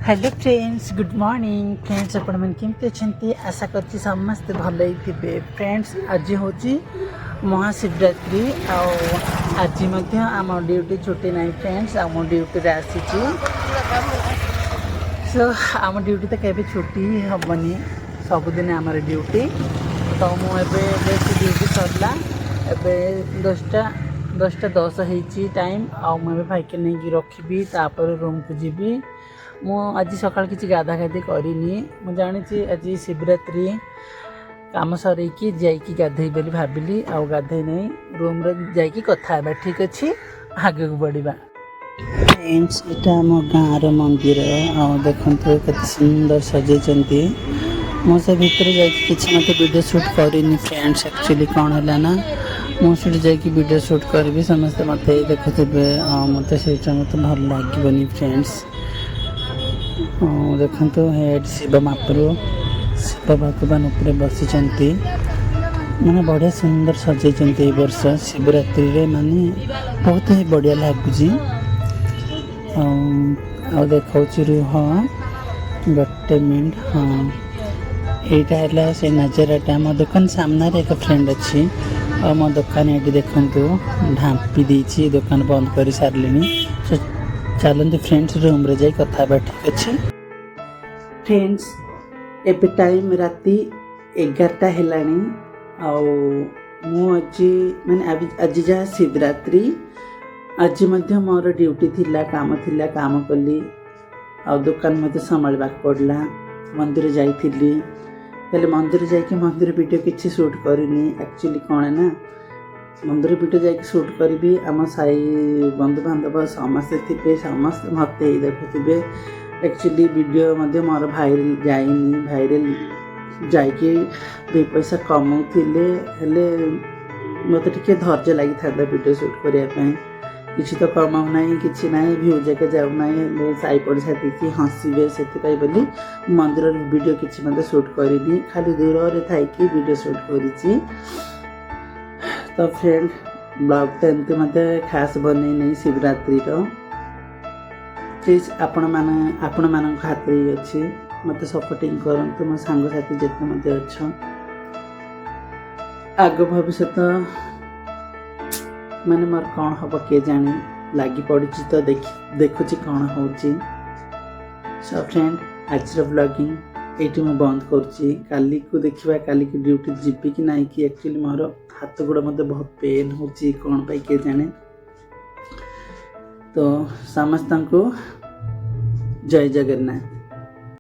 Hello friends, good morning friends. आपण मन केमती अच्छे? आशा करछि समस्त भल ही फ्रेंड्स। आज हूँ महाशिवरात्रि आज आम ड्यूटी छुट्टी ना फ्रेंड्स। आम ड्यूटी आसी सो आम ड्यूटी तो केबे छुट्टी हेनी, सबुदिन आम ड्यूटी। तो मुझे ड्यूटी सरला एवं 10:10 होती टाइम। मुझे भाई के नहीं रखी तापर रूम को जीवी। मु आज सकाल किसी गाधा गाधी करनी। मु जानी आज शिवरात्रि काम सरईकी जाइकी गाधे बोली भाविली। आ गाधे नहीं रूम रे जाइकी कथा ठीक अच्छे आगे को बढ़ा। फ्रेंड्स यहाँ आम गाँव मंदिर देखते केते सुंदर सजे। मुझे भितर जाकि मत वीडियो शूट करनी फ्रेंड्स। एक्चुअली कौन है ना मुझे जाकि वीडियो शूट करी समस्त मत देखुथे मत से मत भल लगे फ्रेंड्स। देखो हेड शिव महाप्रभु शिव भगवान उपरे बसी माने बढ़िया सुंदर सजे वर्ष शिवरात्रि रे माने बहुत ही बढ़िया लगुच। देखा रुह गोटे मिनट। हाँ यहाँ है से नजाराटा मो दुकान सामने एक फ्रेंड अच्छी और मो दुकान ये देखु ढांपी देती दुकान बंद कर सारे। चलते फ्रेंड्स रूम रे जाई कथा ठीक अच्छे। फ्रेंड्स एबे टाइम राति 11टा हेलानी। आज माने आज जहाँ शिवरात्रि आज मोर ड्यूटी थिला काम कली आ दुकान मत संभालवा पड़ला। मंदिर जाइली हेले मंदिर जाकि मंदिर वीडियो किसी शूट करनी। एक्चुअली कौन है ना मंदिर वीडियो जाकि शूट करी आम साई बंधु बांधव समस्ते थे समस्त मत देखुवे। एक्चुअली वीडियो मोर भाइरल जाइनी भाइरल जाकि 2 पैसा कमाऊले हेले मत टे धैर्य लगी था वीडियो शूट करने। किसी तो कमाऊ ना कि ना भ्यू जाके जाऊना साई पड़सा देखिए हंसवे से बोली मंदिर वीडियो किसी मत शूट करनी। खाली दूर थी वीडियो शूट करी। तो फ्रेंड ब्लॉग तो एमती मत खास बन नहीं शिवरात्रि प्लीज आपण मान हाथ ही अच्छी मत सपोर्टिंग करूँ। मो सांगसाथी जिते मत अच्छ आग भविष्य माने मोर कौन हम किए जाने लगी पड़ी तो देखुची कौन हो। सो फ्रेंड आज ब्लॉगिंग ये मुझे बंद करी को देखा काली की ड्यूटी जीवी कि ना कि एक्चुअली मोर हाथ गोड़ मत बहुत पेन हो कौन पाई किए जाने। तो समस्त को जय जगन्नाथ।